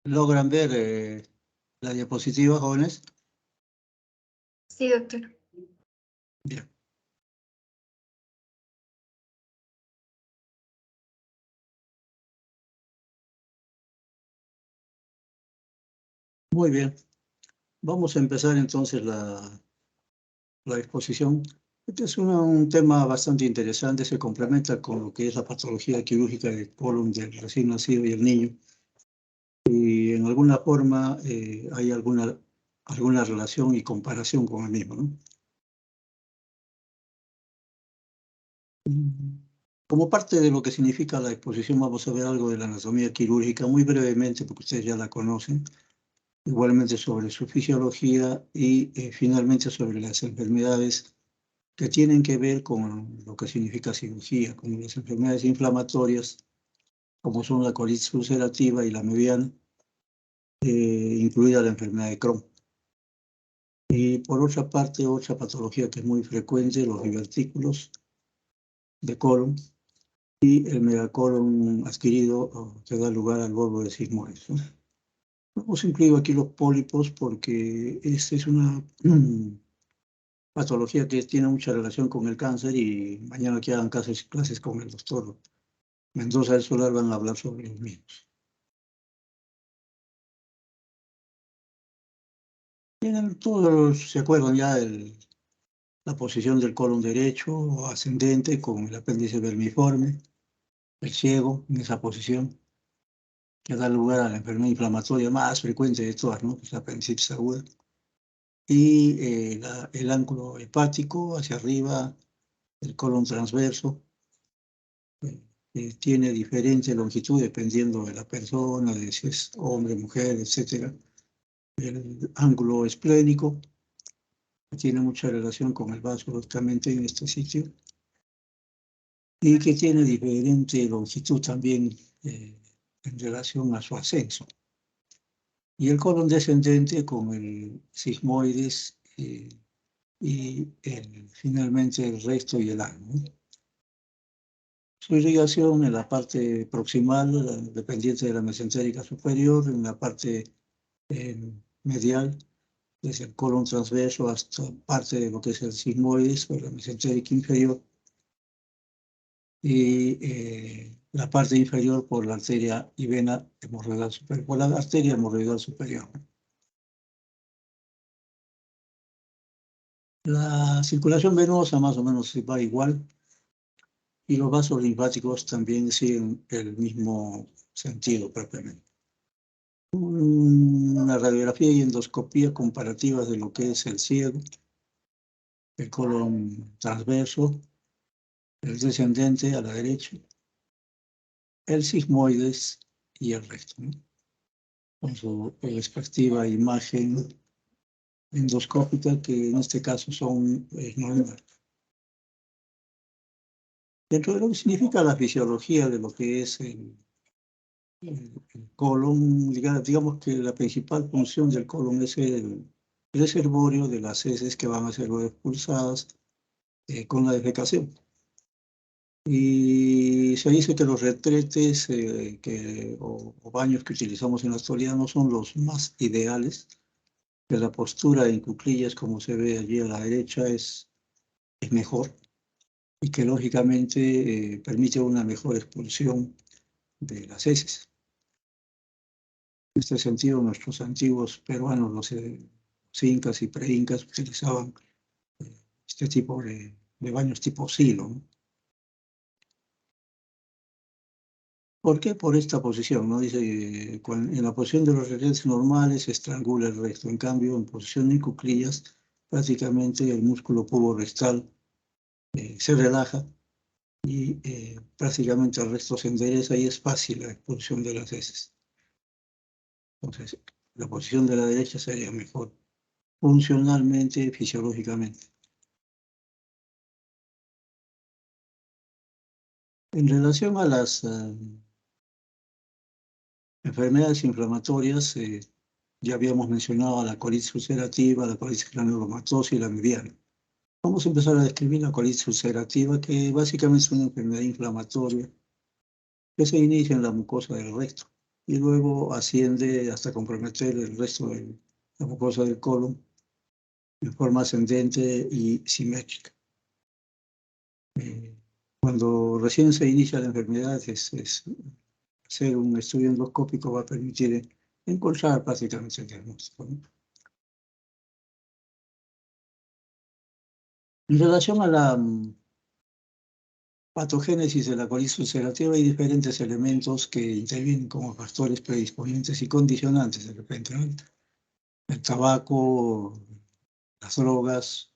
¿Logran ver la diapositiva, jóvenes? Sí, doctor. Bien. Muy bien. Vamos a empezar entonces la exposición. Este es un tema bastante interesante, se complementa con lo que es la patología quirúrgica del colon del recién nacido y el niño. Y en alguna forma hay alguna relación y comparación con el mismo, ¿no? Como parte de lo que significa la exposición, vamos a ver algo de la anatomía quirúrgica muy brevemente, porque ustedes ya la conocen. Igualmente sobre su fisiología y finalmente sobre las enfermedades que tienen que ver con lo que significa cirugía, como las enfermedades inflamatorias, como son la colitis ulcerativa y la mediana, incluida la enfermedad de Crohn. Y por otra parte, otra patología que es muy frecuente, los divertículos de colon y el megacolon adquirido que da lugar al bulbo de sigmoides, ¿no? Hemos incluido aquí los pólipos porque esta es una patología que tiene mucha relación con el cáncer y mañana que hagan clases con el doctor Mendoza del Solar van a hablar sobre los mismos. Bien, todos se acuerdan ya de la posición del colon derecho o ascendente con el apéndice vermiforme, el ciego en esa posición, que da lugar a la enfermedad inflamatoria más frecuente de todas, ¿no? Que es la apendicitis aguda. Y el ángulo hepático hacia arriba, el colon transverso, tiene diferente longitud dependiendo de la persona, de si es hombre, mujer, etc. El ángulo esplénico que tiene mucha relación con el vaso justamente en este sitio y que tiene diferente longitud también en relación a su ascenso. Y el colon descendente con el sigmoides y finalmente el resto y el ano, ¿no? Su irrigación en la parte proximal, dependiente de la mesentérica superior, en la parte medial, desde el colon transverso hasta parte de lo que es el sigmoides, o la mesentérica inferior, y la parte inferior por la arteria y vena hemorroidal superior, por la arteria hemorroidal superior. La circulación venosa más o menos va igual, y los vasos linfáticos también siguen el mismo sentido propiamente. Una radiografía y endoscopía comparativas de lo que es el ciego, el colon transverso, el descendente a la derecha, el sigmoides y el resto, ¿no? Con su respectiva imagen endoscópica, que en este caso son normales. Dentro de lo que significa la fisiología de lo que es el colon, digamos que la principal función del colon es el reservorio de las heces que van a ser expulsadas con la defecación. Y se dice que los retretes o baños que utilizamos en la actualidad no son los más ideales, que la postura en cuclillas, como se ve allí a la derecha, es mejor y que lógicamente permite una mejor expulsión de las heces. En este sentido, nuestros antiguos peruanos, los incas y preincas, utilizaban este tipo de baños tipo silo, ¿no? ¿Por qué? Por esta posición, ¿no? Dice que en la posición de los retretes normales se estrangula el resto. En cambio, en posición de cuclillas, prácticamente el músculo puborestal se relaja y prácticamente el resto se endereza y es fácil la expulsión de las heces. Entonces, la posición de la derecha sería mejor, funcionalmente, fisiológicamente. En relación a las enfermedades inflamatorias, ya habíamos mencionado la colitis ulcerativa, la colitis granulomatosa y la mediana. Vamos a empezar a describir la colitis ulcerativa, que básicamente es una enfermedad inflamatoria que se inicia en la mucosa del recto. y luego asciende hasta comprometer el resto de la mucosa del colon en forma ascendente y simétrica. Cuando recién se inicia la enfermedad, hacer un estudio endoscópico va a permitir encontrar prácticamente el diagnóstico, ¿no? En relación a la patogénesis de la colitis ulcerativa, hay diferentes elementos que intervienen como factores predisponentes y condicionantes de repente, ¿no? El tabaco, las drogas,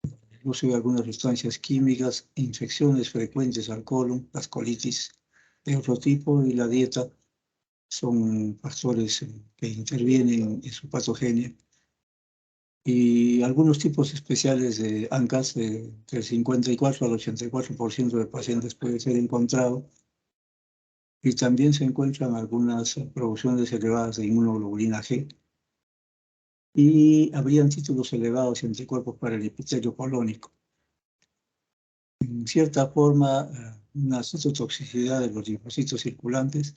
el uso de algunas sustancias químicas, infecciones frecuentes al colon, las colitis de otro tipo y la dieta son factores que intervienen en su patogenia. Y algunos tipos especiales de ANCAS, del 54 al 84% de pacientes puede ser encontrado. Y también se encuentran algunas producciones elevadas de inmunoglobulina G. Y habrían títulos elevados de anticuerpos para el epitelio colónico. En cierta forma, una citotoxicidad de los linfocitos circulantes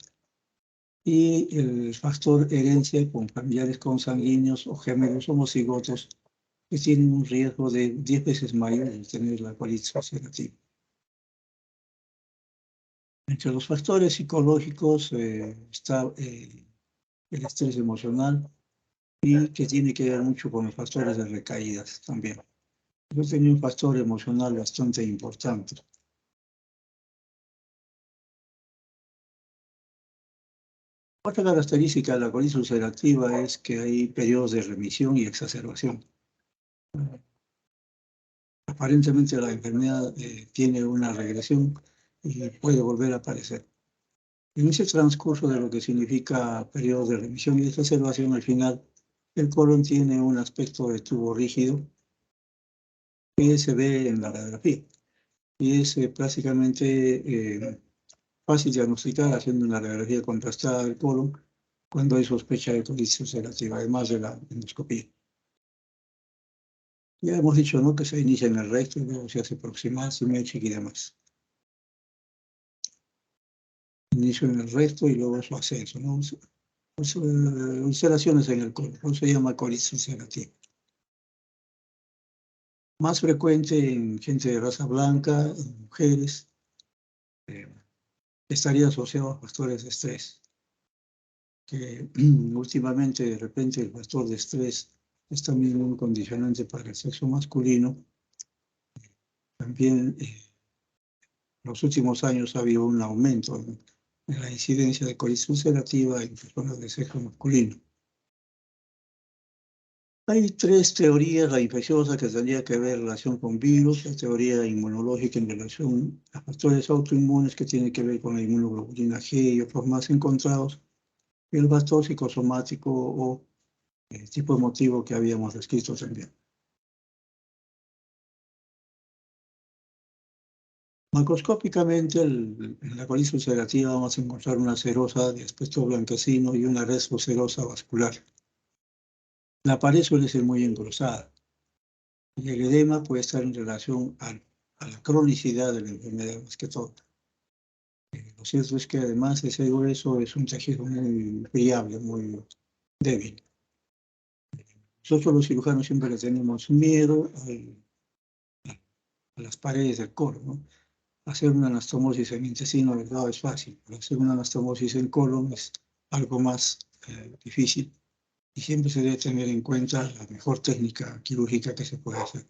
y el factor herencia con familiares consanguíneos o gemelos homocigotos que tienen un riesgo de 10 veces mayor de tener la colitis ulcerativa. Entre los factores psicológicos está el estrés emocional y que tiene que ver mucho con los factores de recaídas también. Yo tenía un factor emocional bastante importante. Otra característica de la colitis ulcerativa es que hay periodos de remisión y exacerbación. Aparentemente la enfermedad tiene una regresión y puede volver a aparecer. En ese transcurso de lo que significa periodos de remisión y exacerbación, al final el colon tiene un aspecto de tubo rígido que se ve en la radiografía y es prácticamente fácil diagnosticar haciendo una radiografía contrastada del colon cuando hay sospecha de colitis ulcerativa, además de la endoscopía. Ya hemos dicho, ¿no?, que se inicia en el recto y luego se hace proximal, simétrica y demás. Inicio en el recto y luego su ascenso, ¿no? Ulceraciones en el colon, no se llama colitis ulcerativa. Más frecuente en gente de raza blanca, en mujeres, estaría asociado a factores de estrés, que últimamente de repente el factor de estrés es también un condicionante para el sexo masculino. También en los últimos años ha habido un aumento en la incidencia de colitis ulcerativa en personas de sexo masculino. Hay tres teorías: la infecciosa, que tendría que ver en relación con virus; la teoría inmunológica en relación a factores autoinmunes, que tiene que ver con la inmunoglobulina G y otros más encontrados; y el factor psicosomático o el tipo emotivo que habíamos descrito también. Macroscópicamente, en la colitis ulcerativa vamos a encontrar una serosa de aspecto blanquecino y una red serosa vascular. La pared suele ser muy engrosada y el edema puede estar en relación a la cronicidad de la enfermedad más que todo. Lo cierto es que además ese grueso es un tejido muy friable, muy débil. Nosotros los cirujanos siempre le tenemos miedo a las paredes del colon, ¿no? Hacer una anastomosis en intestino delgado es fácil, pero hacer una anastomosis en colon es algo más difícil, y siempre se debe tener en cuenta la mejor técnica quirúrgica que se puede hacer.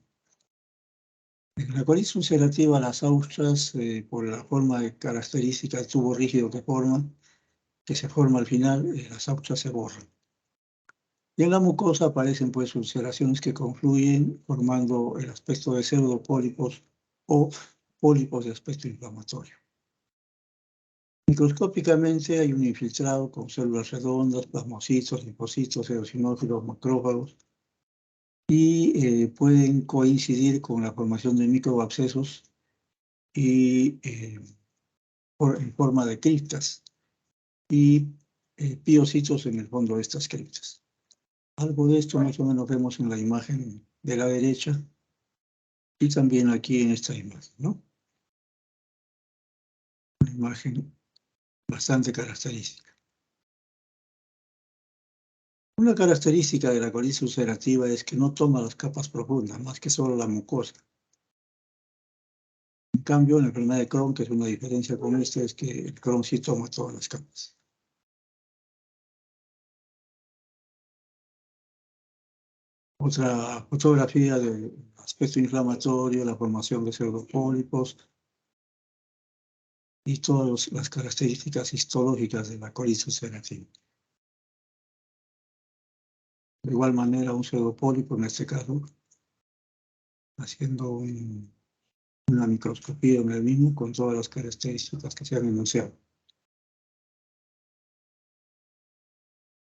En la colitis ulcerativa, las austras, por la forma característica del tubo rígido que se forma al final, las austras se borran. Y en la mucosa aparecen pues ulceraciones que confluyen formando el aspecto de pseudopólipos o pólipos de aspecto inflamatorio. Microscópicamente hay un infiltrado con células redondas, plasmocitos, linfocitos, eosinófilos, macrófagos, y pueden coincidir con la formación de microabscesos y en forma de criptas y piocitos en el fondo de estas criptas. Algo de esto más o menos vemos en la imagen de la derecha y también aquí en esta imagen, ¿no? Una imagen bastante característica. Una característica de la colitis ulcerativa es que no toma las capas profundas, más que solo la mucosa. En cambio, en la enfermedad de Crohn, que es una diferencia con esta, es que el Crohn sí toma todas las capas. Otra fotografía del aspecto inflamatorio, la formación de pseudopólipos y todas las características histológicas de la colitis ulcerativa. De igual manera, un pseudopólipo, en este caso, haciendo una microscopía en el mismo con todas las características que se han enunciado.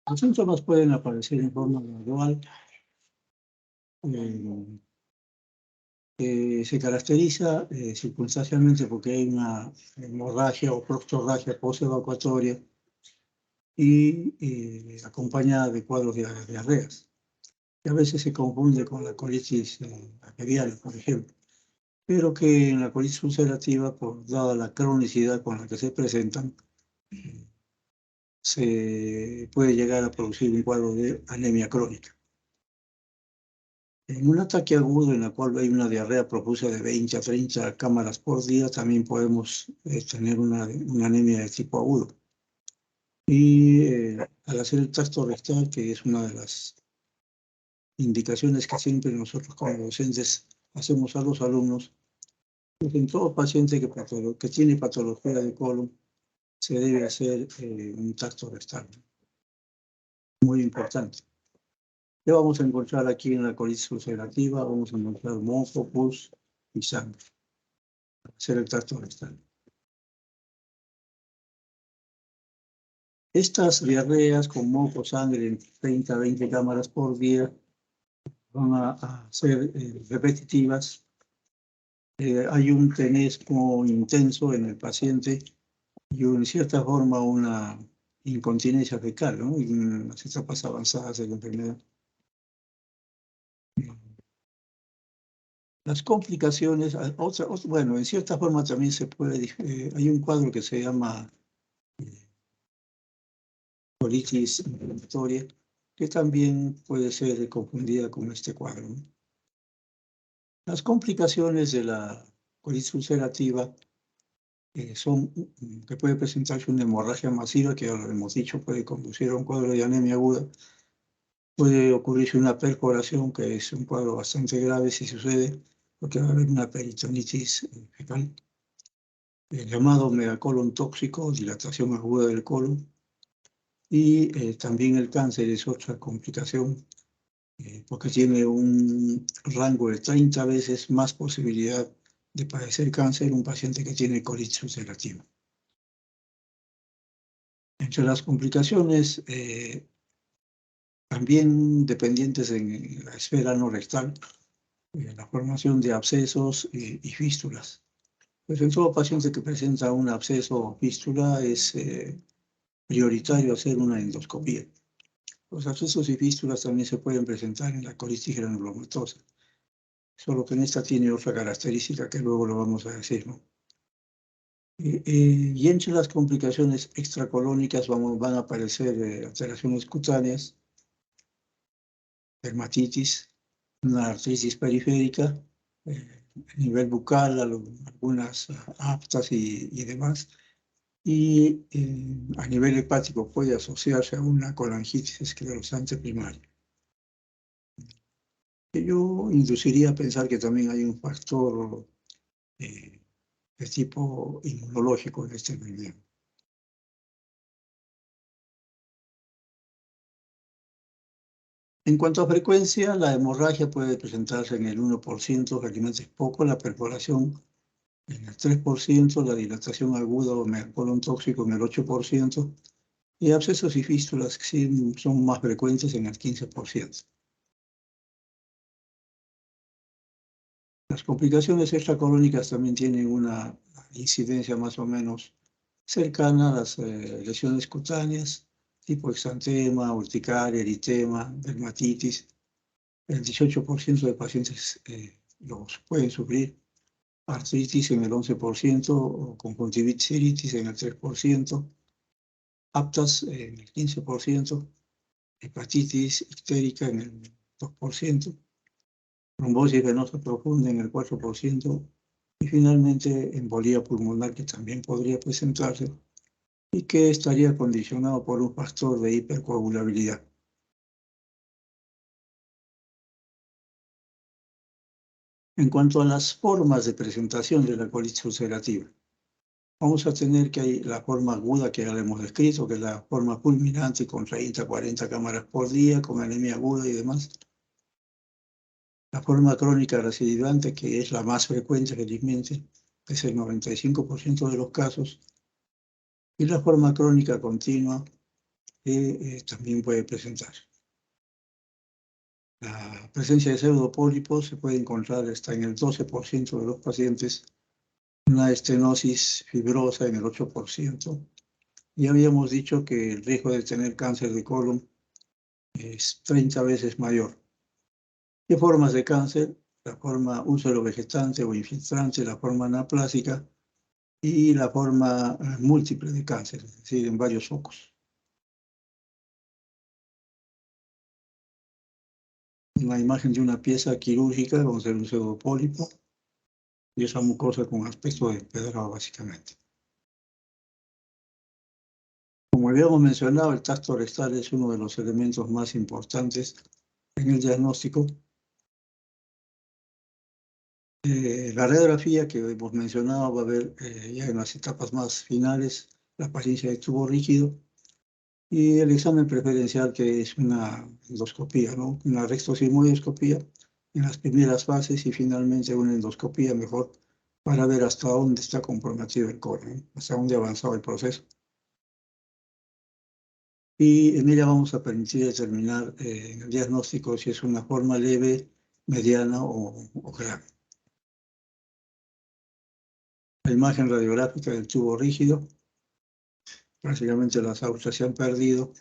Los síntomas pueden aparecer en forma gradual. Se caracteriza circunstancialmente porque hay una hemorragia o proctorragia postevacuatoria y acompañada de cuadros de diarreas, que a veces se confunde con la colitis bacteriana, por ejemplo, pero que en la colitis ulcerativa, dada la cronicidad con la que se presentan, se puede llegar a producir un cuadro de anemia crónica. En un ataque agudo en el cual hay una diarrea profusa de 20 a 30 cámaras por día, también podemos tener una anemia de tipo agudo. Y al hacer el tacto rectal, que es una de las indicaciones que siempre nosotros como docentes hacemos a los alumnos, pues en todo paciente que tiene patología de colon se debe hacer un tacto rectal. Muy importante. ¿Qué vamos a encontrar aquí en la colitis ulcerativa? Vamos a encontrar moco, pus y sangre. Hacer el tacto rectal. Estas diarreas con moco, sangre, en 30 a 20 cámaras por día van a ser repetitivas. Hay un tenesmo intenso en el paciente y en cierta forma una incontinencia fecal, ¿no? En las etapas avanzadas de la enfermedad. Las complicaciones, bueno, en cierta forma también se puede, hay un cuadro que se llama colitis inflamatoria, que también puede ser confundida con este cuadro, ¿no? Las complicaciones de la colitis ulcerativa son que puede presentarse una hemorragia masiva, que ya lo hemos dicho, puede conducir a un cuadro de anemia aguda. Puede ocurrirse una perforación, que es un cuadro bastante grave si sucede, porque va a haber una peritonitis fecal. El llamado megacolon tóxico, dilatación aguda del colon. Y también el cáncer es otra complicación, porque tiene un rango de 30 veces más posibilidad de padecer cáncer un paciente que tiene colitis ulcerativa. Entre las complicaciones, también dependientes en la esfera no rectal, la formación de abscesos y fístulas. Pues en todo paciente que presenta un absceso o fístula es prioritario hacer una endoscopía. Los abscesos y fístulas también se pueden presentar en la colitis granulomatosa, solo que en esta tiene otra característica que luego lo vamos a decir, ¿no? Y entre las complicaciones extracolónicas van a aparecer alteraciones cutáneas, dermatitis, una artritis periférica, a nivel bucal, algunas aftas y demás. Y a nivel hepático puede asociarse a una colangitis esclerosante primaria. Yo induciría a pensar que también hay un factor de tipo inmunológico en este enfermedad. En cuanto a frecuencia, la hemorragia puede presentarse en el 1%, realmente es poco, la perforación en el 3%, la dilatación aguda o megacolon tóxico en el 8%, y abscesos y fístulas sí son más frecuentes en el 15%. Las complicaciones extracolónicas también tienen una incidencia más o menos cercana a las lesiones cutáneas, tipo exantema, urticaria, eritema, dermatitis. El 18% de pacientes los pueden sufrir. Artritis en el 11%, o conjuntivitis iritis en el 3%, aptas en el 15%, hepatitis ictérica en el 2%, trombosis venosa profunda en el 4%, y finalmente embolía pulmonar, que también podría presentarse y que estaría condicionado por un factor de hipercoagulabilidad. En cuanto a las formas de presentación de la colitis ulcerativa, vamos a tener que hay la forma aguda que ya la hemos descrito, que es la forma fulminante con 30, 40 cámaras por día, con anemia aguda y demás. La forma crónica recidivante, que es la más frecuente felizmente, es el 95% de los casos. Y la forma crónica continua, que también puede presentar. La presencia de pseudopólipos se puede encontrar hasta en el 12% de los pacientes, una estenosis fibrosa en el 8%. Ya habíamos dicho que el riesgo de tener cáncer de colon es 30 veces mayor. ¿Qué formas de cáncer? La forma úsero vegetante o infiltrante, la forma anaplásica y la forma múltiple de cáncer, es decir, en varios focos. Una imagen de una pieza quirúrgica con un pseudopólipo y esa mucosa con aspecto de pedrado, básicamente. Como habíamos mencionado, el tacto rectal es uno de los elementos más importantes en el diagnóstico. La radiografía que hemos mencionado va a ver ya en las etapas más finales la apariencia de tubo rígido y el examen preferencial, que es una endoscopía, ¿no? Una rectosigmoidoscopía en las primeras fases y finalmente una endoscopía mejor para ver hasta dónde está comprometido el colon, ¿no? Hasta dónde ha avanzado el proceso. Y en ella vamos a permitir determinar en el diagnóstico si es una forma leve, mediana o grave. La imagen radiográfica del tubo rígido, prácticamente las aortas se han perdido.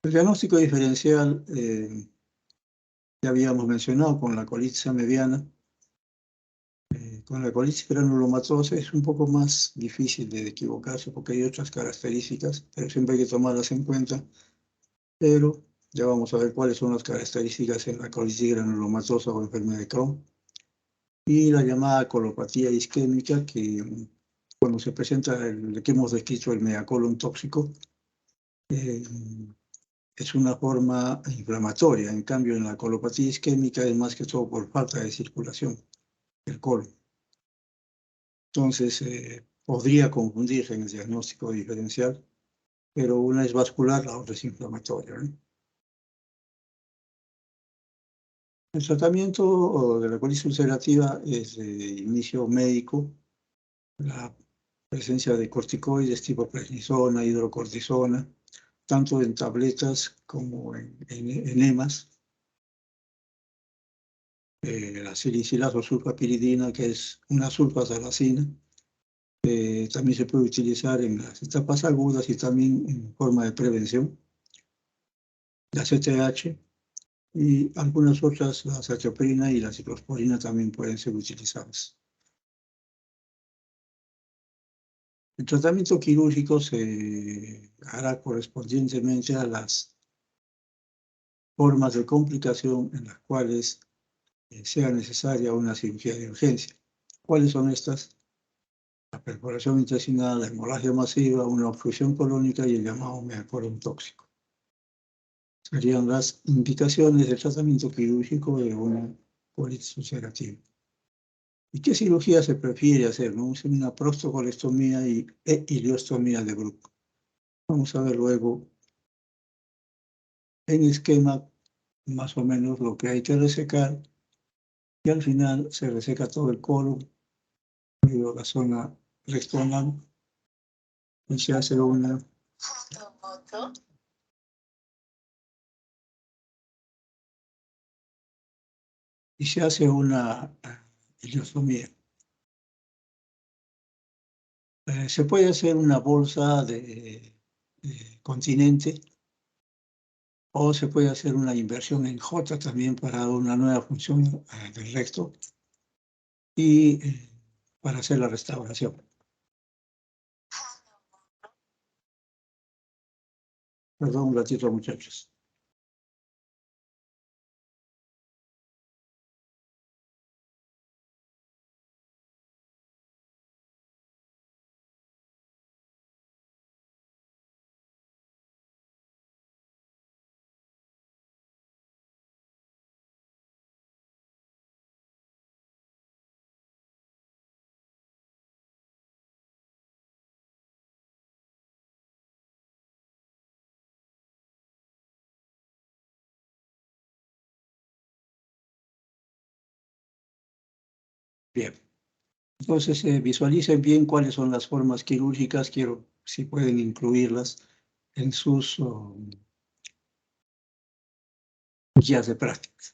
El diagnóstico diferencial ya habíamos mencionado con la colitis mediana. Con la colitis granulomatosa es un poco más difícil de equivocarse porque hay otras características, pero siempre hay que tomarlas en cuenta. Pero ya vamos a ver cuáles son las características en la colitis granulomatosa o enfermedad de Crohn. Y la llamada colopatía isquémica, que cuando se presenta el que hemos descrito, el megacolon tóxico, es una forma inflamatoria. En cambio, en la colopatía isquémica es más que todo por falta de circulación del colon. Entonces, podría confundirse en el diagnóstico diferencial, pero una es vascular, la otra es inflamatoria, ¿no? El tratamiento de la colitis ulcerativa es de inicio médico, la presencia de corticoides tipo prednisona, hidrocortisona, tanto en tabletas como en enemas. La silicilato sulfapiridina, que es una sulfasalacina, también se puede utilizar en las etapas agudas y también en forma de prevención. La CTH y algunas otras, la azathioprina y la ciclosporina, también pueden ser utilizadas. El tratamiento quirúrgico se hará correspondientemente a las formas de complicación en las cuales sea necesaria una cirugía de urgencia. ¿Cuáles son estas? La perforación intestinal, la hemorragia masiva, una obstrucción colónica y el llamado megacolon tóxico. Serían las indicaciones del tratamiento quirúrgico de una colitis ulcerativa. ¿Y qué cirugía se prefiere hacer? ¿No? Una prostocolestomía e ileostomía de Bruch. Vamos a ver luego en esquema más o menos lo que hay que resecar y al final se reseca todo el colon, luego la zona rectal y se hace una ileostomía. Se puede hacer una bolsa de continente o se puede hacer una inversión en J también para una nueva función del recto y para hacer la restauración. Perdón un ratito, muchachos. Bien. Entonces, visualicen bien cuáles son las formas quirúrgicas. Quiero, si pueden incluirlas en sus guías de práctica.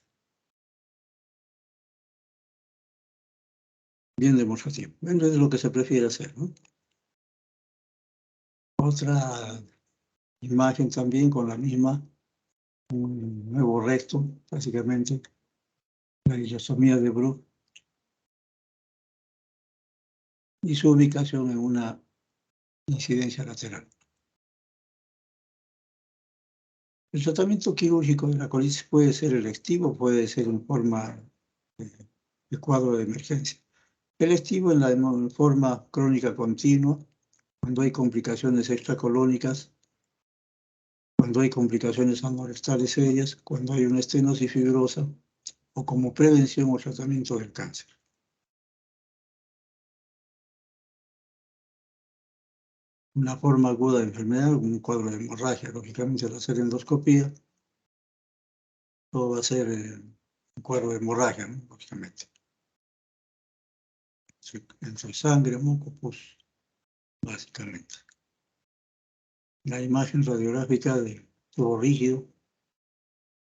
Bien demostrativo. Bueno, es lo que se prefiere hacer, ¿no? Otra imagen también con la misma, un nuevo recto, básicamente, la ileostomía de Bruch, y su ubicación en una incidencia lateral. El tratamiento quirúrgico de la colitis puede ser electivo, puede ser en forma de cuadro de emergencia. Electivo en la forma crónica continua, cuando hay complicaciones extracolónicas, cuando hay complicaciones anorexales serias, cuando hay una estenosis fibrosa, o como prevención o tratamiento del cáncer. Una forma aguda de enfermedad, un cuadro de hemorragia, lógicamente al hacer endoscopía, todo va a ser un cuadro de hemorragia, ¿no? Lógicamente. Entre sangre, moco, pus, básicamente. La imagen radiográfica del tubo rígido.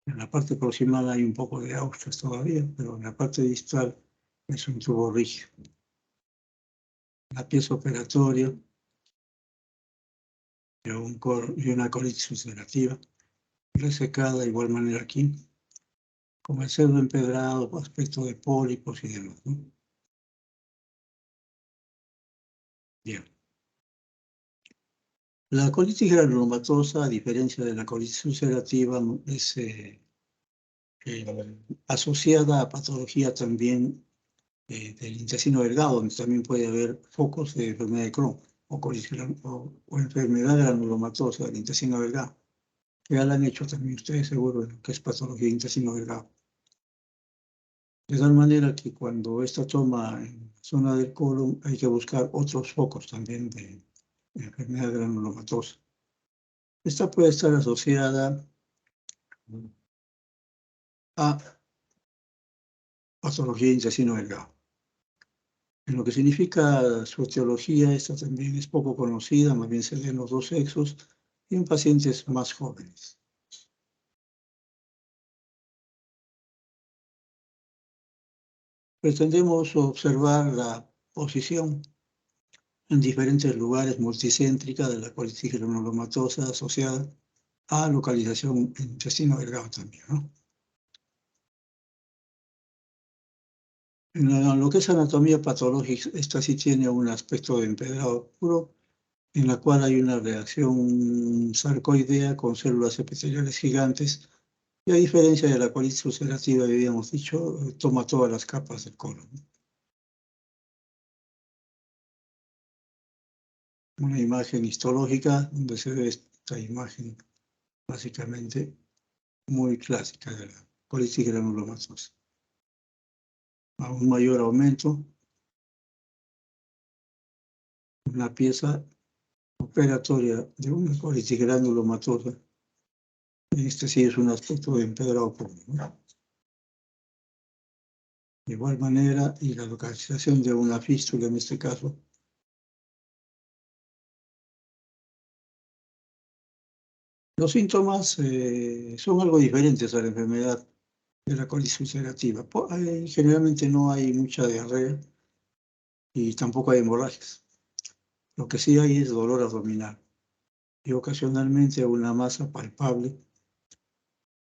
En la parte proximal hay un poco de austas todavía, pero en la parte distal es un tubo rígido. La pieza operatoria y una colitis ulcerativa, resecada de igual manera aquí, con el cerdo empedrado, aspecto de pólipos y demás, ¿no? Bien. La colitis granulomatosa, a diferencia de la colitis ulcerativa, es asociada a patología también del intestino delgado, donde también puede haber focos de enfermedad de Crohn o enfermedad granulomatosa del intestino delgado. Ya la han hecho también ustedes seguro que es patología de intestino delgado. De tal manera que cuando esta toma en la zona del colon hay que buscar otros focos también de enfermedad granulomatosa. Esta puede estar asociada a patología de intestino delgado. En lo que significa su etiología, esta también es poco conocida, más bien se da en los dos sexos y en pacientes más jóvenes. Pretendemos observar la posición en diferentes lugares multicéntrica de la colitis granulomatosa asociada a localización en intestino delgado también, ¿no? En lo que es anatomía patológica, esta sí tiene un aspecto de empedrado puro, en la cual hay una reacción sarcoidea con células epiteliales gigantes, y a diferencia de la colitis ulcerativa, habíamos dicho, toma todas las capas del colon. Una imagen histológica donde se ve esta imagen básicamente muy clásica de la colitis granulomatosa. A un mayor aumento, una pieza operatoria de una colitis granulomatosa. Este sí es un aspecto de empedrado puro, ¿no? De igual manera, y la localización de una fístula en este caso. Los síntomas son algo diferentes a la enfermedad de la colitis ulcerativa. Generalmente no hay mucha diarrea y tampoco hay hemorragias. Lo que sí hay es dolor abdominal y ocasionalmente una masa palpable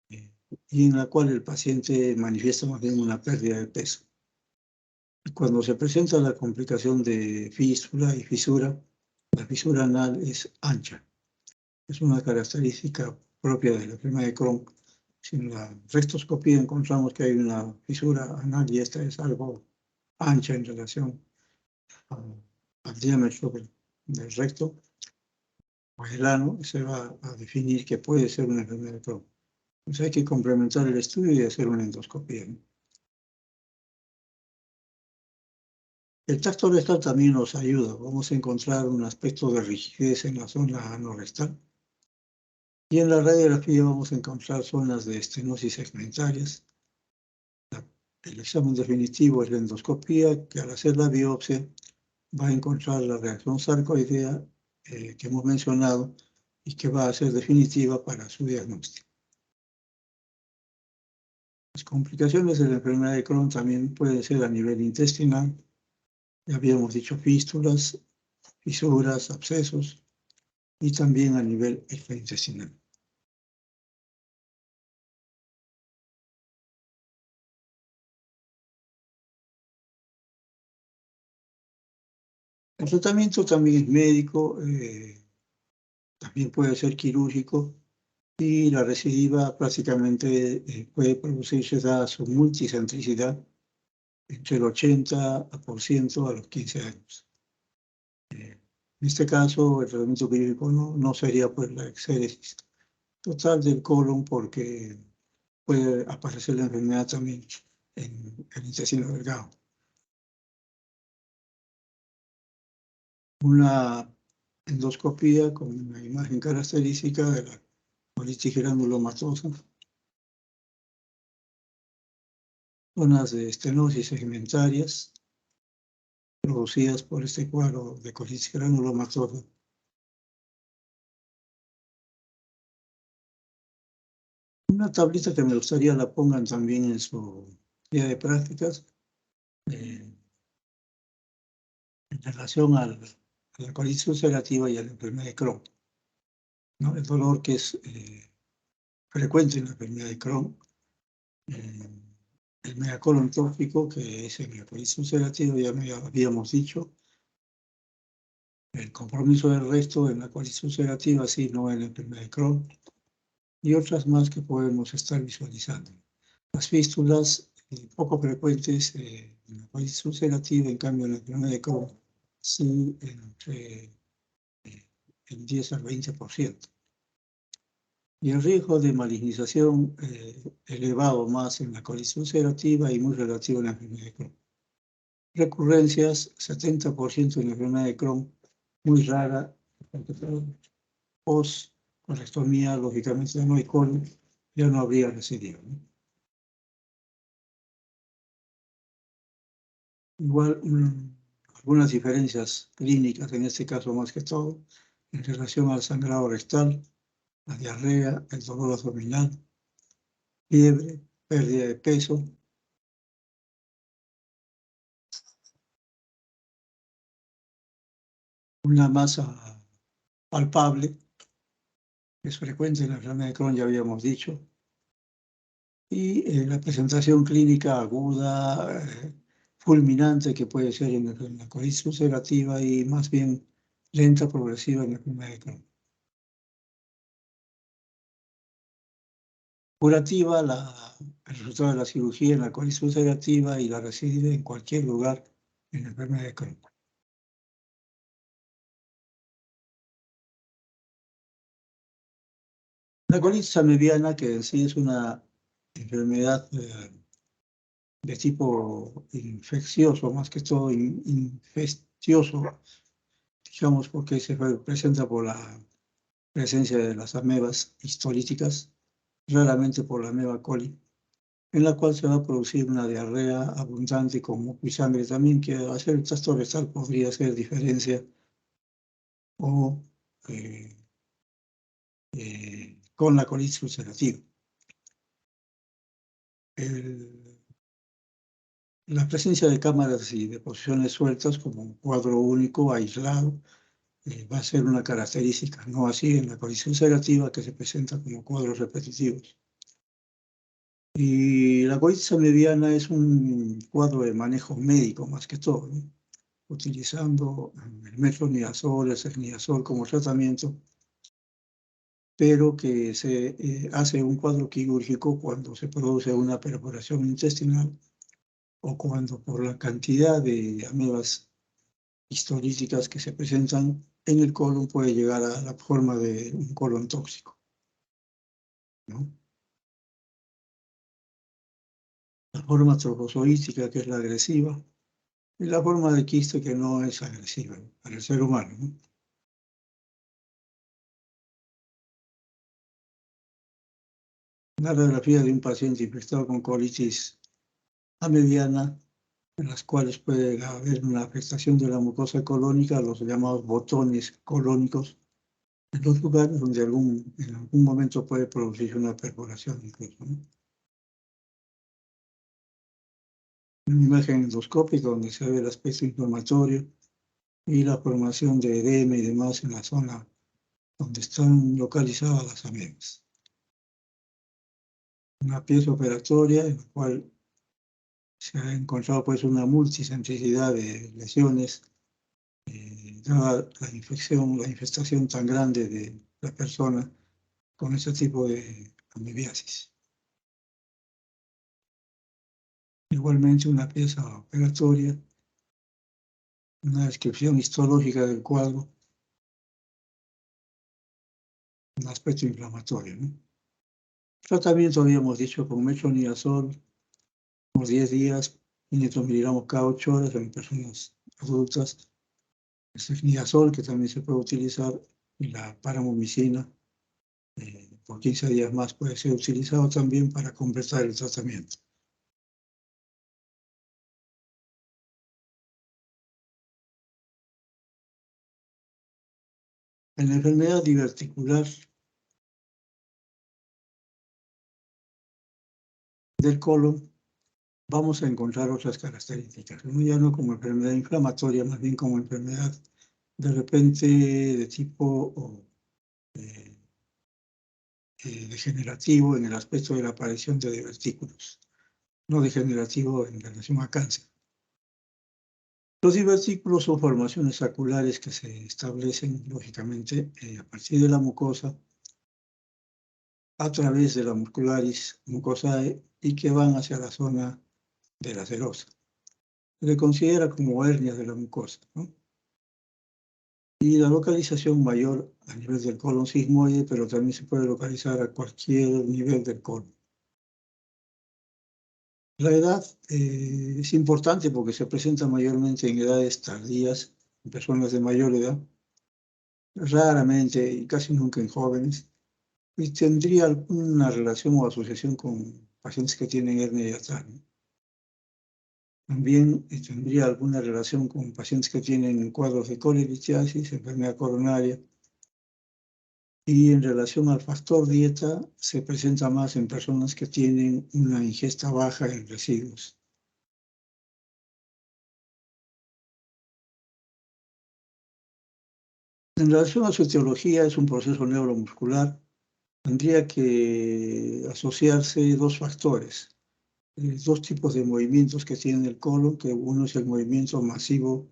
y en la cual el paciente manifiesta más bien una pérdida de peso. Cuando se presenta la complicación de fístula y fisura, la fisura anal es ancha. Es una característica propia de la enfermedad de Crohn. Si en la rectoscopía encontramos que hay una fisura anal y esta es algo ancha en relación al diámetro del recto o el ano, se va a definir que puede ser una enfermedad de Crohn. Entonces hay que complementar el estudio y hacer una endoscopía, ¿no? El tacto rectal también nos ayuda. Vamos a encontrar un aspecto de rigidez en la zona anorrectal. Y en la radiografía vamos a encontrar zonas de estenosis segmentarias. El examen definitivo es la endoscopía, que al hacer la biopsia va a encontrar la reacción sarcoidea que hemos mencionado y que va a ser definitiva para su diagnóstico. Las complicaciones de la enfermedad de Crohn también pueden ser a nivel intestinal. Ya habíamos dicho fístulas, fisuras, abscesos y también a nivel extraintestinal. El tratamiento también es médico, también puede ser quirúrgico y la recidiva prácticamente puede producirse dada su multicentricidad entre el 80% a los 15 años. En este caso, el tratamiento quirúrgico no sería pues la exéresis total del colon porque puede aparecer la enfermedad también en el intestino delgado. Una endoscopía con una imagen característica de la colitis granulomatosa, zonas de estenosis segmentarias producidas por este cuadro de colitis granulomatosa. Una tablita que me gustaría la pongan también en su guía de prácticas en relación a la colitis ulcerativa y a la enfermedad de Crohn, ¿no? El dolor que es frecuente en la enfermedad de Crohn, el megacolon tópico, que es en la colitis ulcerativa, ya me habíamos dicho, el compromiso del resto en la colitis ulcerativa, sí, no en la enfermedad de Crohn, y otras más que podemos estar visualizando. Las fístulas poco frecuentes en la colitis ulcerativa, en cambio en la enfermedad de Crohn, sí, entre el 10 al 20%. Y el riesgo de malignización elevado más en la colitis ulcerativa y muy relativo en la enfermedad de Crohn. Recurrencias, 70% en la enfermedad de Crohn, muy rara, post-colectomía, lógicamente no hay colon, ya no habría residuo, ¿no? Igual, algunas diferencias clínicas, en este caso más que todo, en relación al sangrado rectal, la diarrea, el dolor abdominal, fiebre, pérdida de peso, una masa palpable, que es frecuente en la enfermedad de Crohn, ya habíamos dicho, y la presentación clínica aguda, fulminante, que puede ser en la colitis ulcerativa y más bien lenta, progresiva en la enfermedad de Crohn. Curativa, el resultado de la cirugía en la colitis ulcerativa y la recidiva en cualquier lugar en la enfermedad de Crohn. La colitis amebiana, que en sí es una enfermedad de tipo infeccioso, más que todo infeccioso, digamos, porque se presenta por la presencia de las amebas histolíticas, raramente por la ameba coli, en la cual se va a producir una diarrea abundante con muco y sangre también, que al hacer el trastorno rectal podría ser diferencia o con la colitis ulcerativa. La presencia de cámaras y deposiciones sueltas como un cuadro único, aislado, va a ser una característica, no así en la colitis ulcerativa, que se presenta como cuadros repetitivos. Y la colitis amebiana es un cuadro de manejo médico más que todo, ¿no? Utilizando el metronidazol, el ceftriaxona como tratamiento pero que se hace un cuadro quirúrgico cuando se produce una perforación intestinal o cuando por la cantidad de amebas histolíticas que se presentan en el colon puede llegar a la forma de un colon tóxico, ¿no? La forma trofozoística, que es la agresiva, y la forma de quiste, que no es agresiva, ¿no?, para el ser humano, ¿no? Una radiografía de un paciente infectado con colitis amebiana, en las cuales puede haber una afectación de la mucosa colónica, los llamados botones colónicos, en los lugares donde en algún momento puede producirse una perforación incluso, ¿no? Una imagen endoscópica donde se ve el aspecto inflamatorio y la formación de edema y demás en la zona donde están localizadas las amebas. Una pieza operatoria en la cual se ha encontrado pues una multicentricidad de lesiones, dada la infestación tan grande de la persona con ese tipo de amebiasis. Igualmente una pieza operatoria, una descripción histológica del cuadro, un aspecto inflamatorio, ¿no? Tratamiento habíamos dicho con metronidazol por 10 días, 500 miligramos cada 8 horas en personas adultas. El ceftriaxona, que también se puede utilizar, y la paramomicina, por 15 días más puede ser utilizado también para completar el tratamiento. En la enfermedad diverticular del colon vamos a encontrar otras características, ¿no? Ya no como enfermedad inflamatoria, más bien como enfermedad de repente de tipo eh, degenerativo en el aspecto de la aparición de divertículos, no degenerativo en relación a cáncer. Los divertículos son formaciones saculares que se establecen, lógicamente, a partir de la mucosa, a través de la muscularis mucosae, y que van hacia la zona de la serosa. Se considera como hernias de la mucosa, ¿no? Y la localización mayor a nivel del colon sigmoide, pero también se puede localizar a cualquier nivel del colon. La edad es importante porque se presenta mayormente en edades tardías, en personas de mayor edad, raramente y casi nunca en jóvenes, y tendría alguna relación o asociación con pacientes que tienen hernia hiatal, ¿no? También tendría alguna relación con pacientes que tienen cuadros de colelitiasis, enfermedad coronaria, y en relación al factor dieta se presenta más en personas que tienen una ingesta baja en residuos. En relación a su etiología, es un proceso neuromuscular. Tendría que asociarse dos factores, dos tipos de movimientos que tiene el colon, que uno es el movimiento masivo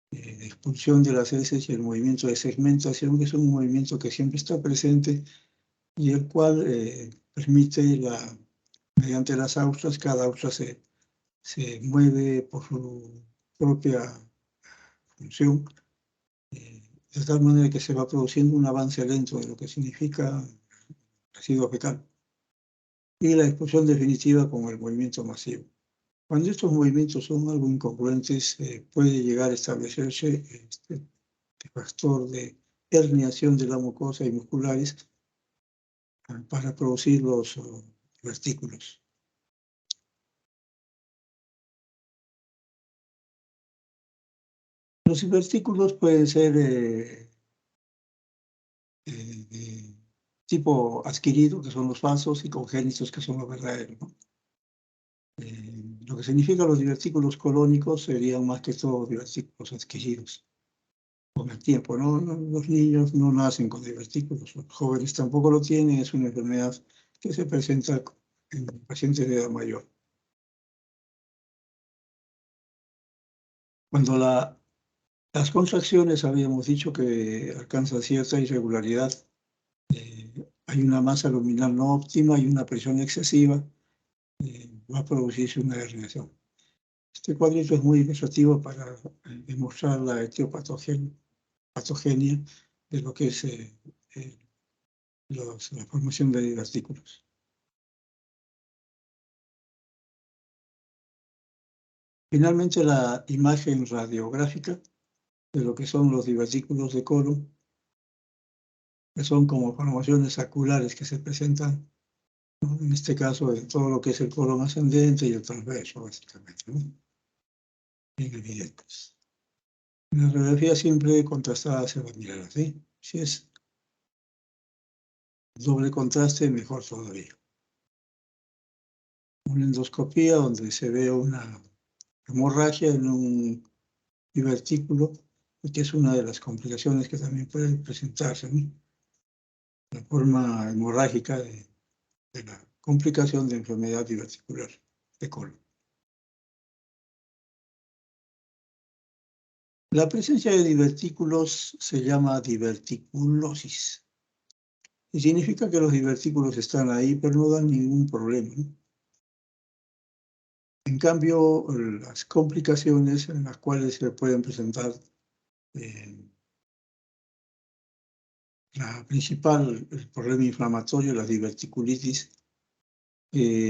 de expulsión de las heces y el movimiento de segmentación, que es un movimiento que siempre está presente y el cual permite, mediante las austras, cada austra se mueve por su propia función, de tal manera que se va produciendo un avance lento de lo que significa residuo fecal y la expulsión definitiva con el movimiento masivo. Cuando estos movimientos son algo incongruentes, puede llegar a establecerse este factor de herniación de la mucosa y musculares para producir los divertículos. Los divertículos pueden ser de tipo adquirido, que son los falsos, y congénitos, que son los verdaderos, ¿no? Lo que significa los divertículos colónicos serían más que todo divertículos adquiridos con el tiempo, ¿no? Los niños no nacen con divertículos, los jóvenes tampoco lo tienen, es una enfermedad que se presenta en pacientes de edad mayor. Cuando las contracciones habíamos dicho que alcanzan cierta irregularidad, hay una masa luminal no óptima y una presión excesiva, va a producirse una herniación. Este cuadrito es muy ilustrativo para demostrar la etiopatogenia de lo que es la formación de divertículos. Finalmente, la imagen radiográfica de lo que son los divertículos de colon, que son como formaciones saculares que se presentan, ¿no? En este caso, en todo lo que es el colon ascendente y el transverso, básicamente, ¿no? Bien evidentes. En la radiografía simple contrastada se va a mirar así. Si es doble contraste, mejor todavía. Una endoscopía donde se ve una hemorragia en un divertículo, que es una de las complicaciones que también puede presentarse, ¿no? La forma hemorrágica de la complicación de enfermedad diverticular de colon. La presencia de divertículos se llama diverticulosis y significa que los divertículos están ahí, pero no dan ningún problema, ¿no? En cambio, las complicaciones en las cuales se pueden presentar la principal, el problema inflamatorio, la diverticulitis,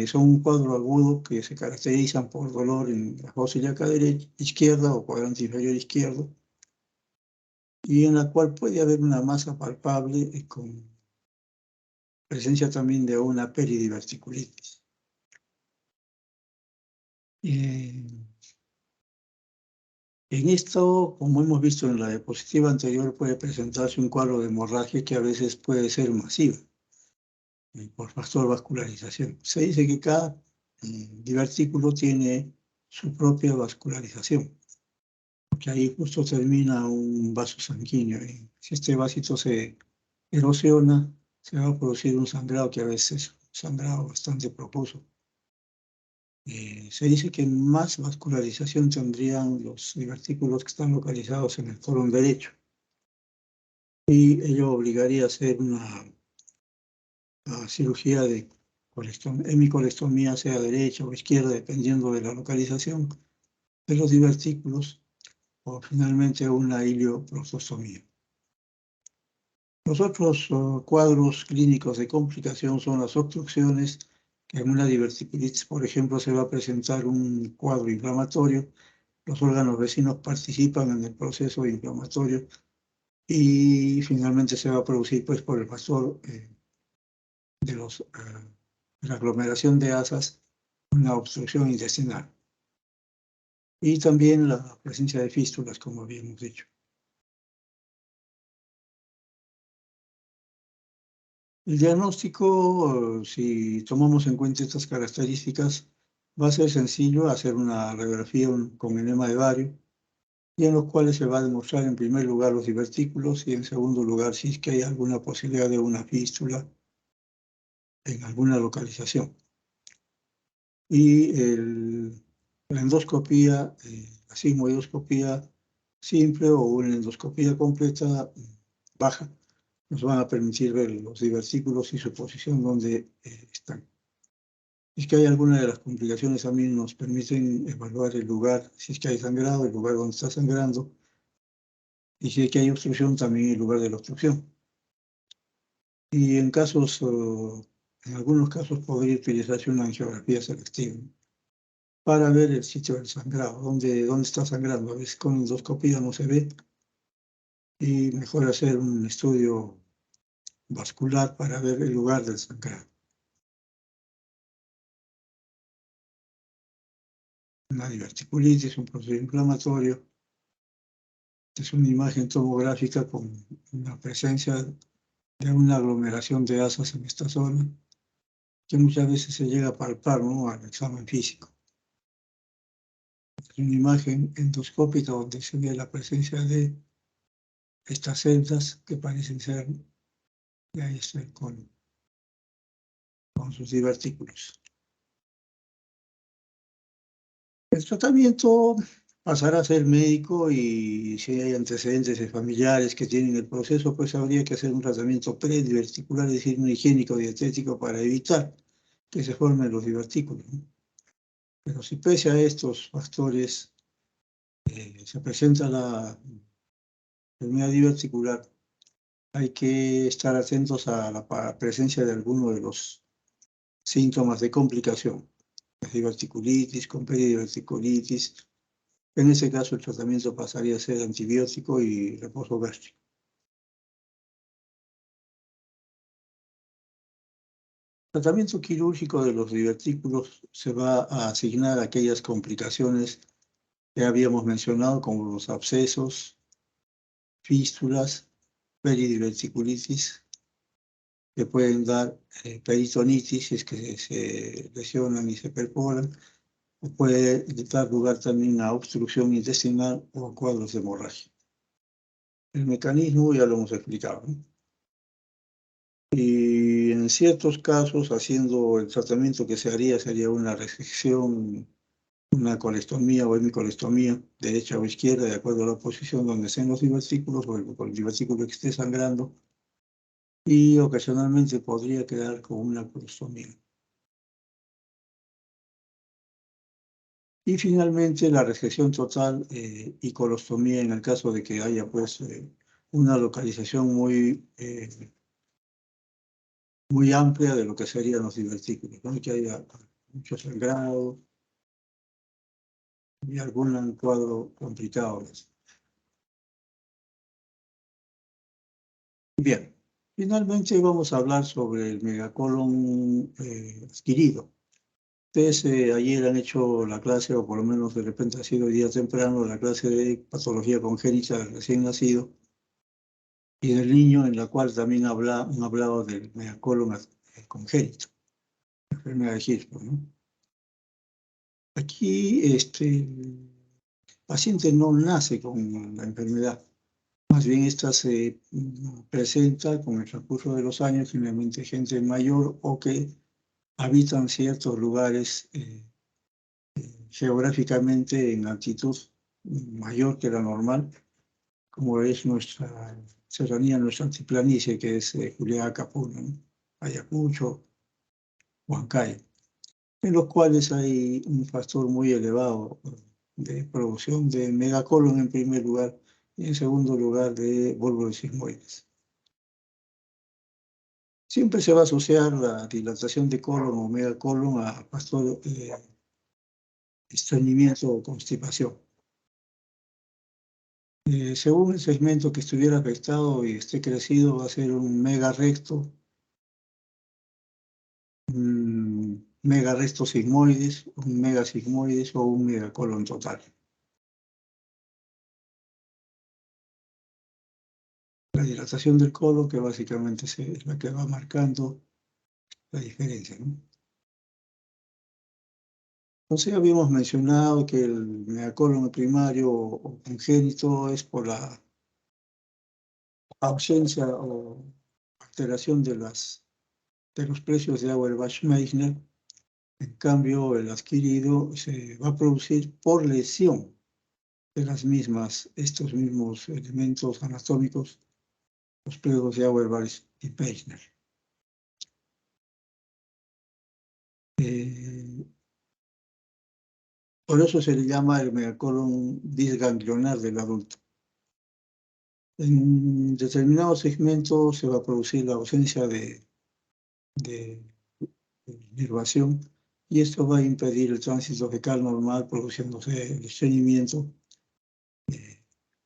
son un cuadro agudo que se caracterizan por dolor en la fosa ilíaca izquierda o cuadrante inferior izquierdo, y en la cual puede haber una masa palpable con presencia también de una peridiverticulitis. En esto, como hemos visto en la diapositiva anterior, puede presentarse un cuadro de hemorragia que a veces puede ser masiva por factor vascularización. Se dice que cada divertículo tiene su propia vascularización, porque ahí justo termina un vaso sanguíneo. Y si este vasito se erosiona, se va a producir un sangrado que a veces es un sangrado bastante profuso. Se dice que más vascularización tendrían los divertículos que están localizados en el colon derecho, y ello obligaría a hacer una cirugía de hemicolestomía, sea derecha o izquierda, dependiendo de la localización de los divertículos, o finalmente una ilioproctostomía. Los otros cuadros clínicos de complicación son las obstrucciones, que en una diverticulitis, por ejemplo, se va a presentar un cuadro inflamatorio. Los órganos vecinos participan en el proceso inflamatorio y finalmente se va a producir, pues, por el factor de la aglomeración de asas, una obstrucción intestinal. Y también la presencia de fístulas, como habíamos dicho. El diagnóstico, si tomamos en cuenta estas características, va a ser sencillo hacer una radiografía con enema de bario, y en los cuales se va a demostrar en primer lugar los divertículos y en segundo lugar si es que hay alguna posibilidad de una fístula en alguna localización. Y la endoscopía, la sigmoidoscopía simple o una endoscopía completa baja, nos van a permitir ver los divertículos y su posición donde están. Si es que hay alguna de las complicaciones, también nos permiten evaluar el lugar, si es que hay sangrado, el lugar donde está sangrando, y si es que hay obstrucción, también el lugar de la obstrucción. Y en algunos casos podría utilizarse una angiografía selectiva para ver el sitio del sangrado, dónde está sangrando. A veces con endoscopía no se ve, y mejor hacer un estudio vascular para ver el lugar del sangrado. Una diverticulitis, un proceso inflamatorio, es una imagen tomográfica con la presencia de una aglomeración de asas en esta zona, que muchas veces se llega a palpar, ¿no?, al examen físico. Es una imagen endoscópica donde se ve la presencia de estas celdas que parecen ser, y ahí está con sus divertículos. El tratamiento pasará a ser médico y si hay antecedentes de familiares que tienen el proceso, pues habría que hacer un tratamiento prediverticular, es decir, un higiénico dietético para evitar que se formen los divertículos, ¿no? Pero si pese a estos factores se presenta la enfermedad diverticular, hay que estar atentos a la presencia de alguno de los síntomas de complicación, la diverticulitis, con peridiverticulitis. En ese caso, el tratamiento pasaría a ser antibiótico y reposo gástrico. El tratamiento quirúrgico de los divertículos se va a asignar a aquellas complicaciones que habíamos mencionado, como los abscesos, fístulas, peridiverticulitis, que pueden dar peritonitis si es que se lesionan y se perforan, o puede dar lugar también a obstrucción intestinal o a cuadros de hemorragia. El mecanismo ya lo hemos explicado, ¿no? Y en ciertos casos, haciendo el tratamiento que se haría, sería una resección, una colestomía o hemicolestomía, derecha o izquierda, de acuerdo a la posición donde estén los divertículos o el divertículo que esté sangrando, y ocasionalmente podría quedar con una colostomía. Y finalmente la resección total y colostomía en el caso de que haya pues una localización muy amplia de lo que serían los divertículos, ¿no? Que haya mucho sangrado y algún cuadro complicado. Bien, finalmente vamos a hablar sobre el megacolon adquirido. Ustedes ayer han hecho la clase, o por lo menos de repente ha sido hoy día temprano, la clase de patología congénita del recién nacido y del niño, en la cual también han hablado del megacolon congénito, la enfermedad de Hirschsprung, ¿no? Aquí el paciente no nace con la enfermedad, más bien esta se presenta con el transcurso de los años, generalmente gente mayor o que habitan ciertos lugares geográficamente en altitud mayor que la normal, como es nuestra serranía, nuestra altiplanicie, que es Juliaca, Puno, ¿no? Ayacucho, Huancayo, en los cuales hay un factor muy elevado de producción de megacolon en primer lugar y en segundo lugar de volvos sigmoides. Siempre se va a asociar la dilatación de colon o megacolon a factor estreñimiento o constipación. Según el segmento que estuviera afectado y esté crecido, va a ser un megarecto, un megarecto sigmoides, un megasigmoides o un megacolon total. La dilatación del colon, que básicamente es la que va marcando la diferencia, ¿no? Entonces habíamos mencionado que el megacolon primario o congénito es por la ausencia o alteración de los precios de Auerbach-Meissner. En cambio, el adquirido se va a producir por lesión de estos mismos elementos anatómicos, los pliegues de Auerbach y Meissner. Por eso se le llama el megacolon disganglionar del adulto. En determinados segmentos se va a producir la ausencia de inervación y esto va a impedir el tránsito fecal normal, produciéndose el estreñimiento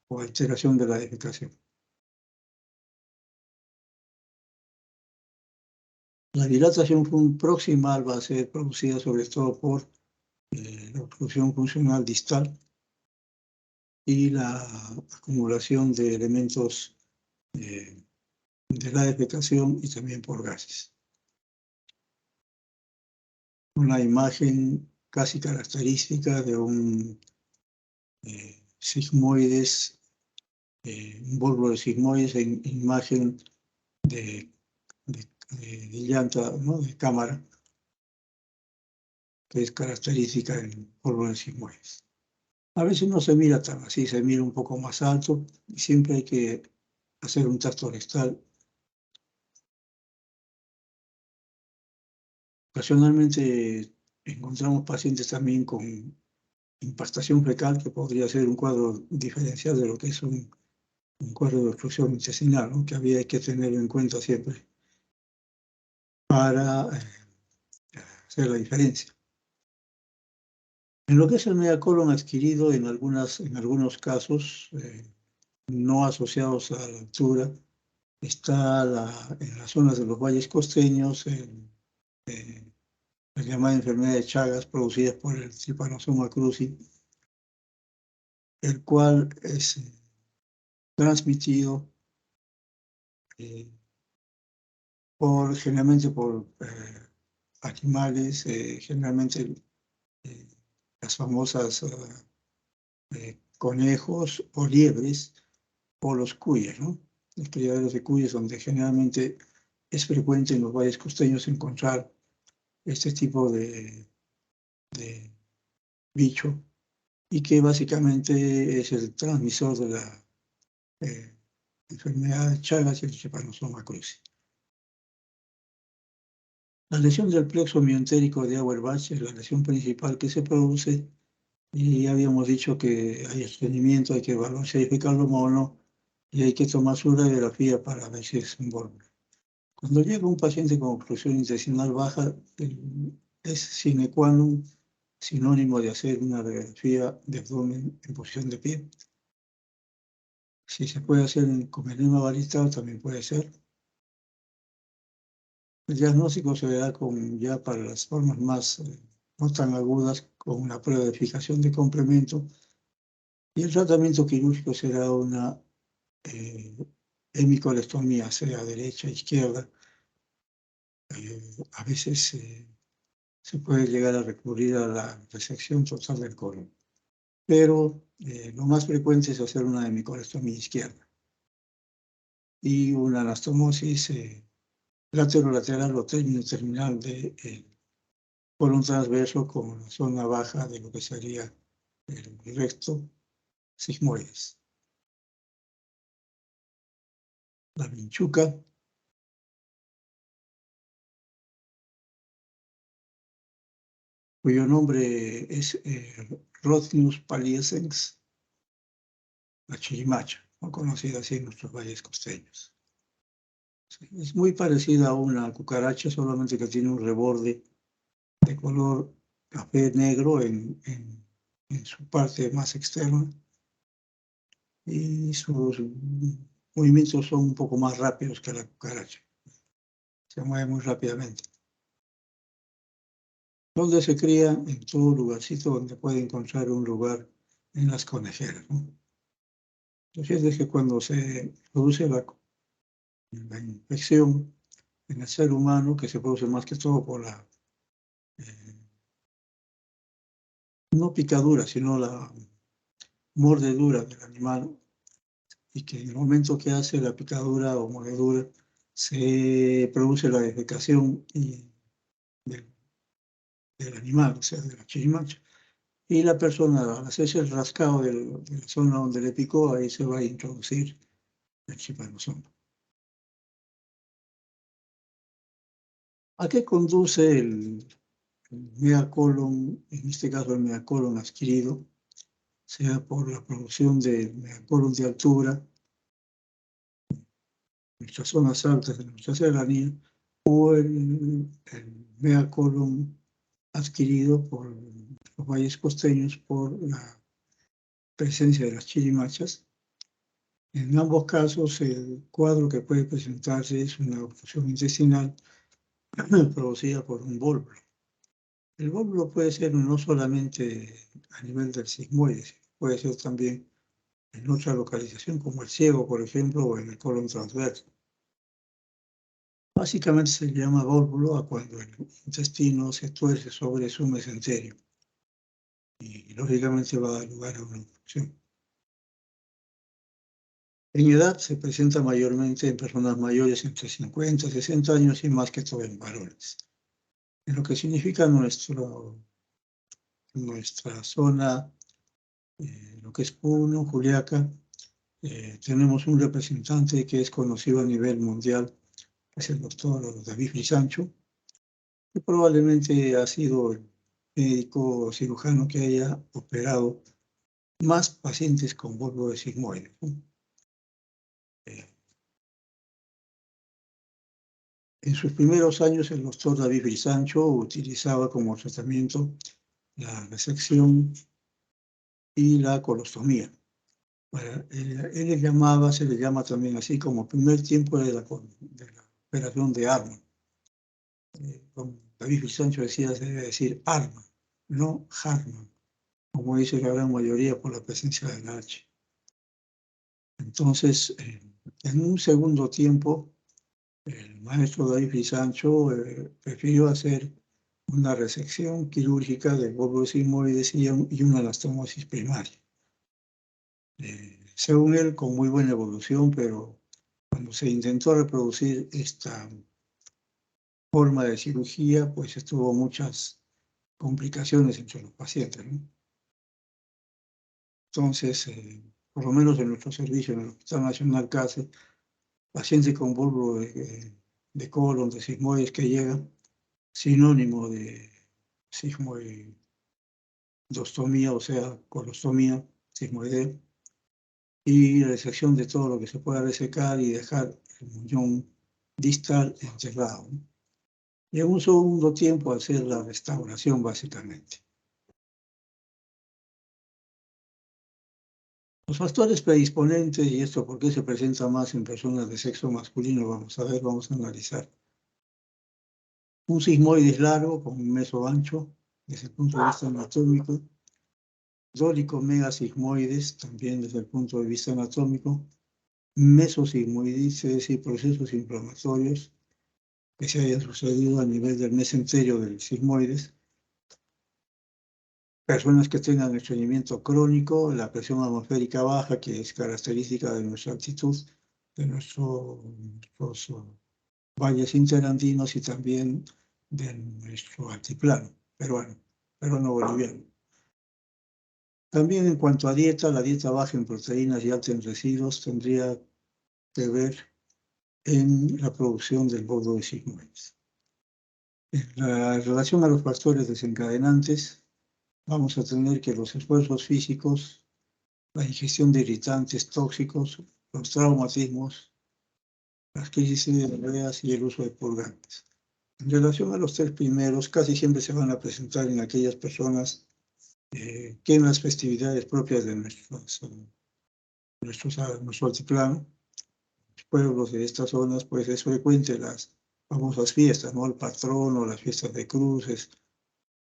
o alteración de la defecación. La dilatación proximal va a ser producida sobre todo por la obstrucción funcional distal y la acumulación de elementos de la defecación y también por gases. Una imagen casi característica de un sigmoides, un bulbo de sigmoides en imagen de, de llanta, ¿no? De cámara, que es característica en bulbo de sigmoides. A veces no se mira tan así, se mira un poco más alto y siempre hay que hacer un tacto rectal. Ocasionalmente encontramos pacientes también con impastación fecal, que podría ser un cuadro diferencial de lo que es un cuadro de obstrucción intestinal, ¿no? Que había que tener en cuenta siempre para hacer la diferencia. En lo que es el megacolon adquirido, en algunos casos, no asociados a la altura, está en las zonas de los valles costeños, la llamada enfermedad de Chagas producida por el Trypanosoma cruzi, el cual es transmitido generalmente por animales, generalmente eh, las famosas conejos o liebres o los cuyes, ¿no? Los criaderos de cuyes, donde generalmente es frecuente en los valles costeños encontrar este tipo de bicho y que básicamente es el transmisor de la enfermedad de Chagas y el Trypanosoma cruzi. La lesión del plexo miontérico de Auerbach es la lesión principal que se produce y habíamos dicho que hay estreñimiento, hay que evaluar si hay fecaloma o no y hay que tomar su radiografía para ver si es un bolo. Cuando llega un paciente con oclusión intestinal baja, es sine qua non sinónimo de hacer una radiografía de abdomen en posición de pie. Si se puede hacer con enema balizado, también puede ser. El diagnóstico se da ya para las formas más no tan agudas, con una prueba de fijación de complemento, y el tratamiento quirúrgico será una hemicolestomía, sea derecha, izquierda. A veces se puede llegar a recurrir a la resección total del colon, pero lo más frecuente es hacer una hemicolestomía izquierda y una anastomosis lateral o término terminal de colon transverso con la zona baja de lo que sería el recto sigmoides. La vinchuca, cuyo nombre es Rhodnius paliescens, la chirimacha, ¿no? Conocida así en nuestros valles costeños. Es muy parecida a una cucaracha, solamente que tiene un reborde de color café negro en su parte más externa y sus movimientos son un poco más rápidos que la cucaracha. Se mueve muy rápidamente. Donde se cría en todo lugarcito donde puede encontrar un lugar en las conejeras, ¿no? Entonces es que cuando se produce la infección en el ser humano, que se produce más que todo por la, no picadura, sino la mordedura del animal, y que en el momento que hace la picadura o mordedura, se produce la defecación del animal, o sea, de la chirimacha. Y la persona, al hacerse el rascado de la zona donde le picó, ahí se va a introducir el trypanosoma. ¿A qué conduce el megacolon, en este caso el megacolon adquirido, sea por la producción de megacolon de altura, nuestras zonas altas de nuestra serranía, o el megacolon adquirido por los valles costeños por la presencia de las chirimachas? En ambos casos, el cuadro que puede presentarse es una obstrucción intestinal producida por un bólvulo. El bólvulo puede ser no solamente a nivel del sigmoide, puede ser también en otra localización, como el ciego, por ejemplo, o en el colon transverso. Básicamente se llama bólvulo a cuando el intestino se tuerce sobre su mesenterio y lógicamente va a dar lugar a una obstrucción. En edad se presenta mayormente en personas mayores entre 50 y 60 años y más que todo en varones. En lo que significa nuestra zona lo que es Puno, Juliaca. Tenemos un representante que es conocido a nivel mundial, que es el doctor David Frisancho, que probablemente ha sido el médico o cirujano que haya operado más pacientes con bulbo de sigmoide, ¿no? En sus primeros años, el doctor David Frisancho utilizaba como tratamiento la resección y la colostomía. Él le llamaba, se le llama también así, como primer tiempo de la operación de Harman. Como David Frisancho decía, se debe decir Harman, no Harman, como dice la gran mayoría por la presencia de la H. Entonces, en un segundo tiempo, el maestro David Frisancho prefirió hacer una resección quirúrgica del bulbo sigmoides y una anastomosis primaria. Según él, con muy buena evolución, pero cuando se intentó reproducir esta forma de cirugía, pues tuvo muchas complicaciones entre los pacientes, ¿no? Entonces, por lo menos en nuestro servicio, en el Hospital Nacional CASE, pacientes con bulbo de colon, de sigmoides que llegan, sinónimo de sigmoidostomía, o sea, colostomía sigmoidea, y resección de todo lo que se pueda resecar y dejar el muñón distal enterrado, ¿no? Y en un segundo tiempo hacer la restauración básicamente. Los factores predisponentes, y esto por qué se presenta más en personas de sexo masculino, vamos a ver, vamos a analizar. Un sigmoides largo con un meso ancho, desde el punto de vista anatómico. Dórico megasigmoides, también desde el punto de vista anatómico. Mesosigmoides, es decir, procesos inflamatorios que se hayan sucedido a nivel del mesenterio del sigmoides. Personas que tengan estreñimiento crónico, la presión atmosférica baja, que es característica de nuestra altitud, de nuestros valles interandinos y también de nuestro altiplano peruano-boliviano. También en cuanto a dieta, la dieta baja en proteínas y alta en residuos tendría que ver en la producción del bulbo de sigmoides. En relación a los factores desencadenantes, vamos a tener que los esfuerzos físicos, la ingestión de irritantes tóxicos, los traumatismos, las crisis de diarreas y el uso de purgantes. En relación a los tres primeros, casi siempre se van a presentar en aquellas personas que en las festividades propias de nuestro altiplano, los pueblos de estas zonas, pues es frecuente las famosas fiestas, ¿no? El patrono, las fiestas de cruces,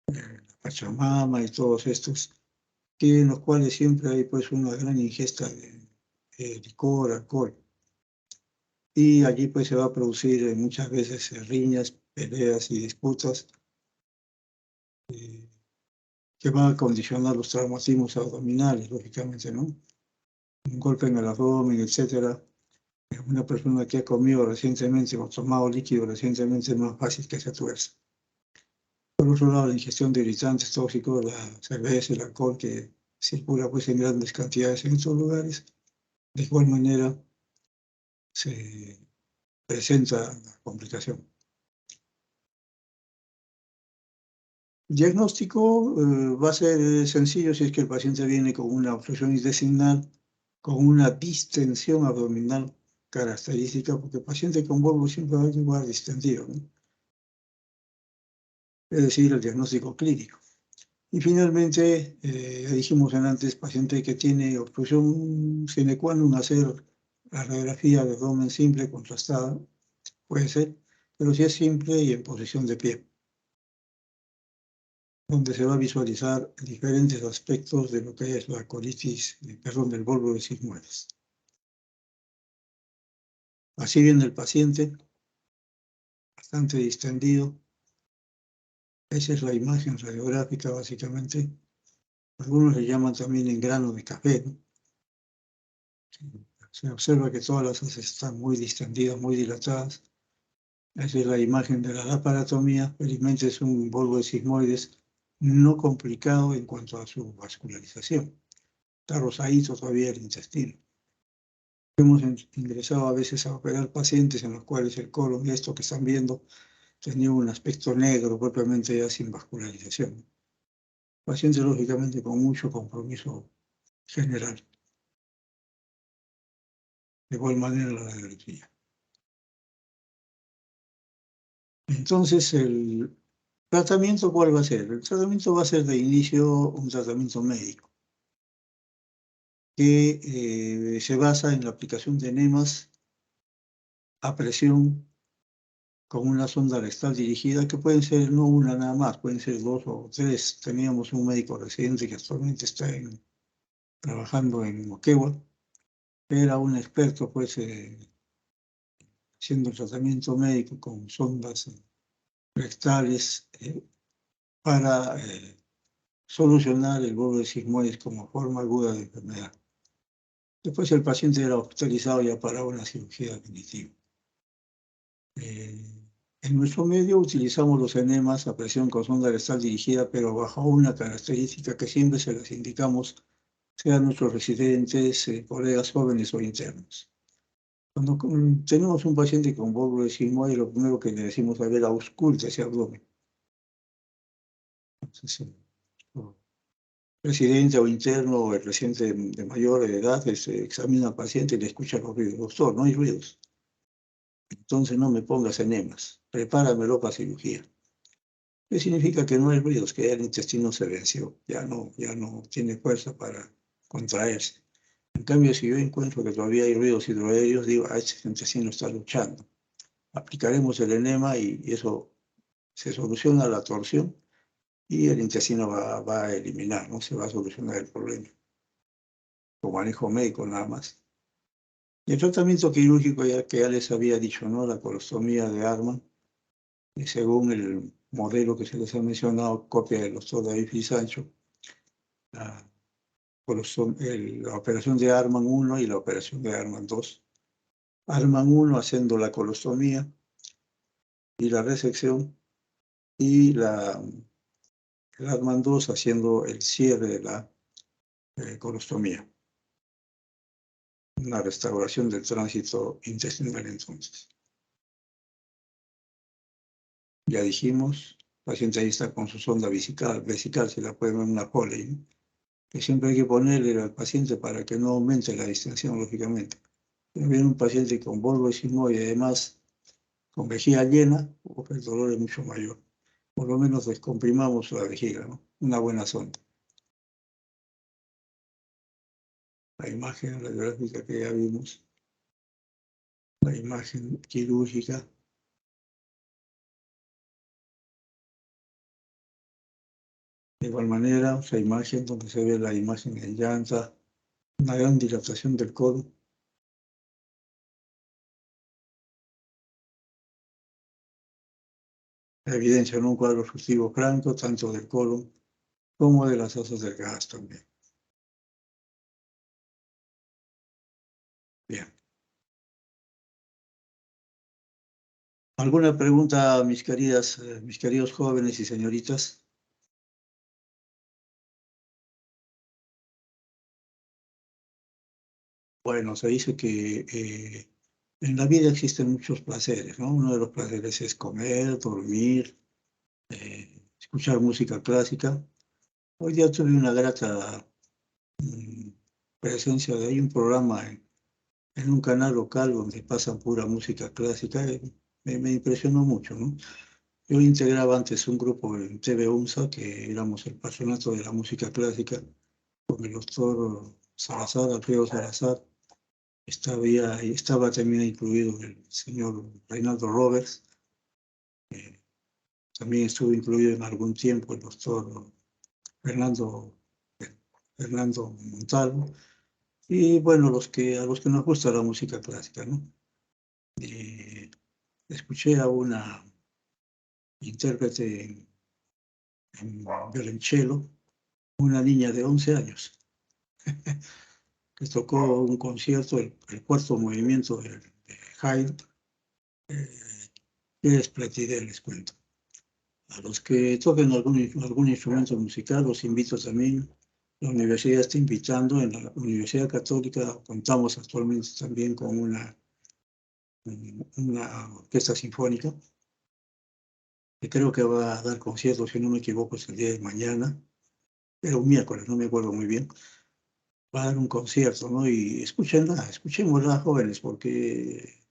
la Pachamama y todos estos, que en los cuales siempre hay pues una gran ingesta de licor, alcohol. Y allí pues se va a producir muchas veces riñas, peleas y disputas que van a condicionar los traumatismos abdominales, lógicamente, ¿no? Un golpe en el abdomen, etcétera. Una persona que ha comido recientemente o tomado líquido recientemente es más fácil que se tuerza. Por otro lado, la ingestión de irritantes tóxicos, la cerveza, el alcohol que circula pues en grandes cantidades en estos lugares, de igual manera se presenta la complicación. El diagnóstico va a ser sencillo si es que el paciente viene con una obstrucción intestinal, con una distensión abdominal característica, porque el paciente con bulbo siempre va a llevar distendido, ¿no? Es decir, el diagnóstico clínico. Y finalmente, ya dijimos antes, paciente que tiene obstrucción sine qua non, hacer la radiografía de abdomen simple contrastada, puede ser, pero si es simple y en posición de pie, donde se va a visualizar diferentes aspectos de lo que es la colitis, del bulbo de sigmoides. Así viene el paciente, bastante distendido. Esa es la imagen radiográfica, básicamente. Algunos le llaman también en grano de café, ¿no? Se observa que todas las heces están muy distendidas, muy dilatadas. Esa es la imagen de la laparotomía. Felizmente es un bulbo de sigmoides no complicado en cuanto a su vascularización. está rosadito todavía el intestino. Hemos ingresado a veces a operar pacientes en los cuales el colon, esto que están viendo, tenía un aspecto negro, propiamente ya sin vascularización. Pacientes, lógicamente, con mucho compromiso general. De igual manera la radiología. Entonces, el tratamiento, ¿cuál va a ser? El tratamiento va a ser de inicio un tratamiento médico que se basa en la aplicación de enemas a presión con una sonda rectal dirigida, que pueden ser no una nada más, pueden ser dos o tres. Teníamos un médico residente que actualmente está trabajando en Moquegua, era un experto pues haciendo el tratamiento médico con sondas rectales para solucionar el borde sigmoides como forma aguda de enfermedad. Después el paciente era hospitalizado ya para una cirugía definitiva. En nuestro medio utilizamos los enemas a presión con sonda rectal dirigida, pero bajo una característica que siempre se las indicamos, sean nuestros residentes, colegas jóvenes o internos. Cuando tenemos un paciente con borde de sigmoide, lo primero que le decimos a ver, ausculte ese abdomen. Entonces, residente o interno o el residente de mayor edad examina al paciente y le escucha los ruidos. Doctor, no hay ruidos. Entonces no me pongas enemas, prepáramelo para cirugía. ¿Qué significa que no hay ruidos? Que ya el intestino se venció, ya no tiene fuerza para contraerse. En cambio, si yo encuentro que todavía hay ruidos hidroaéreos, digo, este intestino está luchando. Aplicaremos el enema y eso se soluciona la torsión y el intestino va a eliminar, ¿no? Se va a solucionar el problema. Con manejo médico nada más. Y el tratamiento quirúrgico, ya que ya les había dicho, ¿no? La colostomía de Arman, y según el modelo que se les ha mencionado, copia del doctor David Sancho, la, la operación de Arman 1 y la operación de Arman 2. Arman 1 haciendo la colostomía y la resección, y el Arman 2 haciendo el cierre de la colostomía. Una restauración del tránsito intestinal entonces. Ya dijimos, el paciente ahí está con su sonda vesical, se la puede ver en una Foley, ¿no? Que siempre hay que ponerle al paciente para que no aumente la distensión, lógicamente. Si viene un paciente con bulbo sigmoide y además con vejiga llena, el dolor es mucho mayor. Por lo menos descomprimamos la vejiga, ¿no? Una buena sonda. La imagen radiográfica que ya vimos, la imagen quirúrgica. De igual manera, esa imagen donde se ve la imagen en llanta, una gran dilatación del colon. La evidencia en un cuadro obstructivo franco, tanto del colon como de las asas delgadas también. Bien. ¿Alguna pregunta, mis queridos jóvenes y señoritas? Bueno, se dice que en la vida existen muchos placeres, ¿no? Uno de los placeres es comer, dormir, escuchar música clásica. Hoy día tuve una grata mm, presencia de ahí un programa en un canal local donde pasan pura música clásica. Me impresionó mucho, ¿no? Yo integraba antes un grupo en TV UNSA, que éramos el patronato de la música clásica, con el doctor Salazar, Alfredo Salazar. Estaba también incluido el señor Reinaldo Roberts. También estuvo incluido en algún tiempo el doctor Fernando, Fernando Montalvo. Y bueno, a los que nos gusta la música clásica, ¿no? Escuché a una intérprete en violonchelo, una niña de 11 años, que tocó un concierto, el cuarto movimiento de Haydn, que es Platidel, les cuento. A los que toquen algún instrumento musical, los invito también La universidad está invitando, en la Universidad Católica contamos actualmente también con una orquesta sinfónica, que creo que va a dar conciertos, si no me equivoco, es el día de mañana, era un miércoles, no me acuerdo muy bien. Va a dar un concierto, ¿no? Y escuchémosla, jóvenes, porque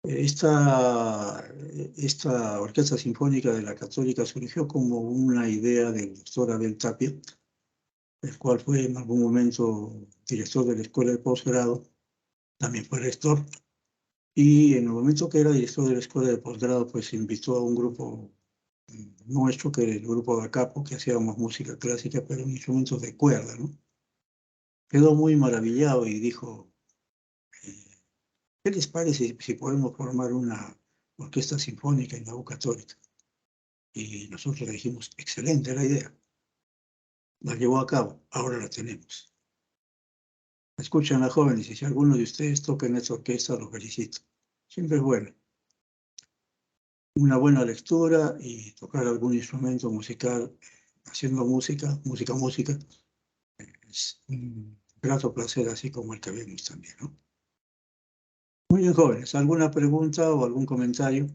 esta orquesta sinfónica de la Católica surgió como una idea del doctor Abel Tapia, el cual fue en algún momento director de la Escuela de Posgrado, también fue rector, y en el momento que era director de la Escuela de Posgrado, pues invitó a un grupo nuestro, que era el grupo de Acapo, que hacíamos música clásica, pero en instrumentos de cuerda, ¿no? Quedó muy maravillado y dijo, eh, ¿qué les parece si podemos formar una orquesta sinfónica en la U Católica? Y nosotros le dijimos, excelente la idea. La llevó a cabo, ahora la tenemos. Escuchen a jóvenes y si alguno de ustedes toca en esta orquesta, los felicito. Siempre es bueno. Una buena lectura y tocar algún instrumento musical, haciendo música, es un grato placer, así como el que vemos también, ¿no? Muy bien, jóvenes. ¿Alguna pregunta o algún comentario?